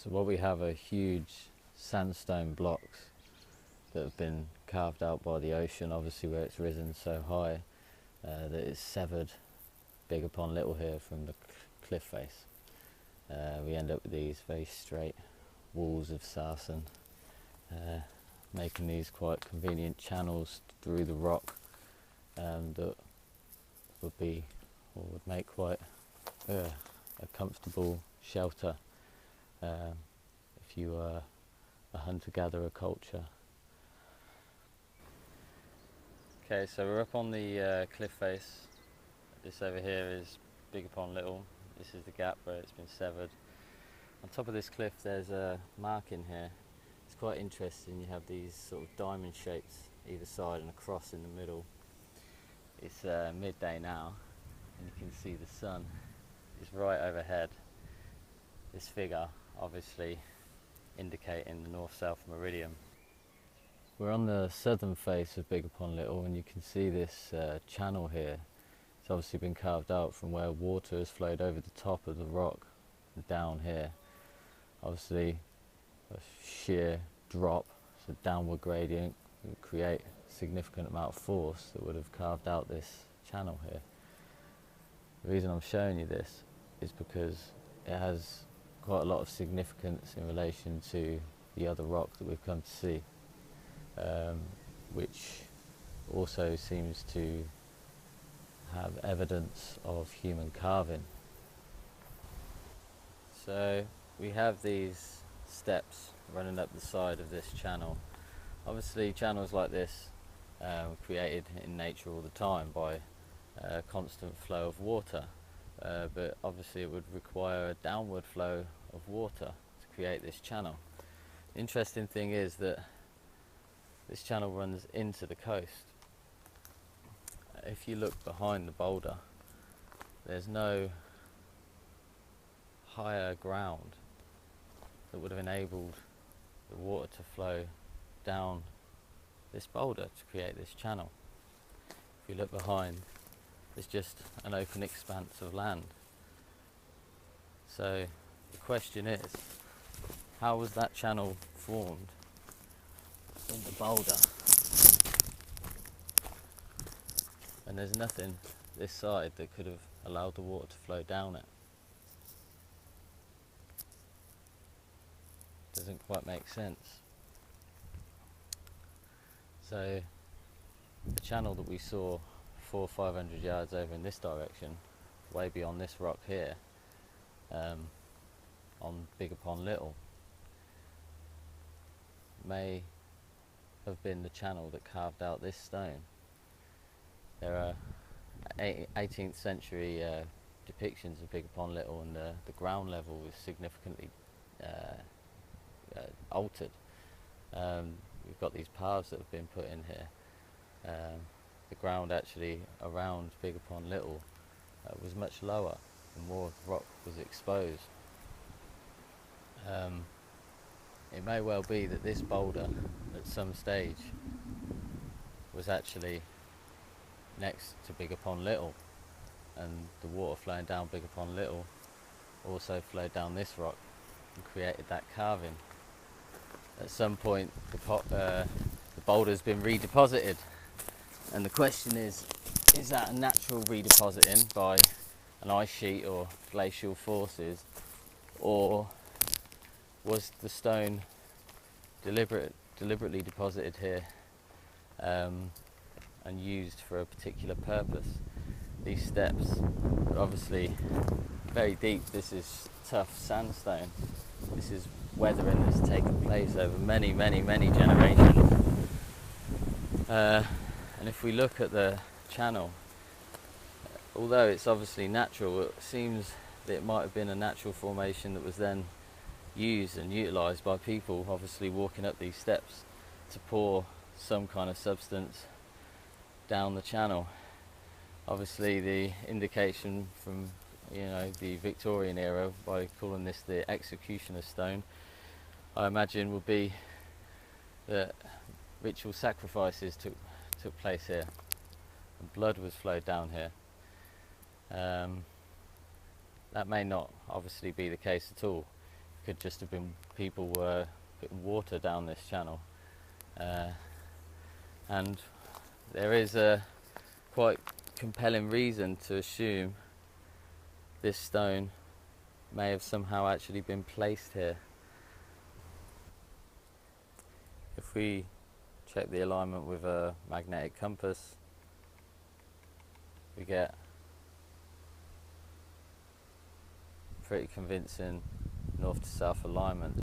So what we have are huge sandstone blocks that have been carved out by the ocean, obviously where it's risen so high that it's severed big upon little here from the cliff face. We end up with these very straight walls of sarsen, making these quite convenient channels through the rock that would be, or would make quite a comfortable shelter if you were a hunter-gatherer culture. Okay, so we're up on the cliff face. This over here is Big Upon Little. This is the gap where it's been severed. On top of this cliff there's a marking here. It's quite interesting. You have these sort of diamond shapes either side and a cross in the middle. It's midday now and you can see the sun is right overhead. This figure obviously indicating the north-south meridian. We're on the southern face of Big Upon Little and you can see this channel here. It's obviously been carved out from where water has flowed over the top of the rock and down here. Obviously a sheer drop, so downward gradient would create a significant amount of force that would have carved out this channel here. The reason I'm showing you this is because it has quite a lot of significance in relation to the other rock that we've come to see, which also seems to have evidence of human carving. So we have these steps running up the side of this channel. Obviously channels like this are created in nature all the time by a constant flow of water, but obviously it would require a downward flow of water to create this channel. The interesting thing is that this channel runs into the coast. If you look behind the boulder, there's no higher ground that would have enabled the water to flow down this boulder to create this channel. If you look behind, there's just an open expanse of land. So the question is, how was that channel formed in the boulder? And there's nothing this side that could have allowed the water to flow down it. Doesn't quite make sense. So the channel that we saw 400 or 500 yards over in this direction, way beyond this rock here, on Big Upon Little, may have been the channel that carved out this stone. There are 18th century depictions of Big Upon Little, and the ground level is significantly altered. We've got these paths that have been put in here. The ground actually around Big Upon Little was much lower and more rock was exposed. It may well be that this boulder at some stage was actually next to Big Upon Little, and the water flowing down Big Upon Little also flowed down this rock and created that carving. At some point the boulder's been redeposited, and the question is that a natural redepositing by an ice sheet or glacial forces, or was the stone deliberately deposited here and used for a particular purpose? These steps are obviously very deep. This is tough sandstone. This is weathering that's taken place over many generations. And if we look at the channel, although it's obviously natural, it seems that it might have been a natural formation that was then used and utilised by people obviously walking up these steps to pour some kind of substance down the channel. Obviously the indication from the Victorian era, by calling this the executioner stone, I imagine would be that ritual sacrifices took place here and blood was flowed down here. That may not obviously be the case at all, could just have been people putting water down this channel, and there is a quite compelling reason to assume this stone may have somehow actually been placed here. If we check the alignment with a magnetic compass, we get pretty convincing north to south alignment.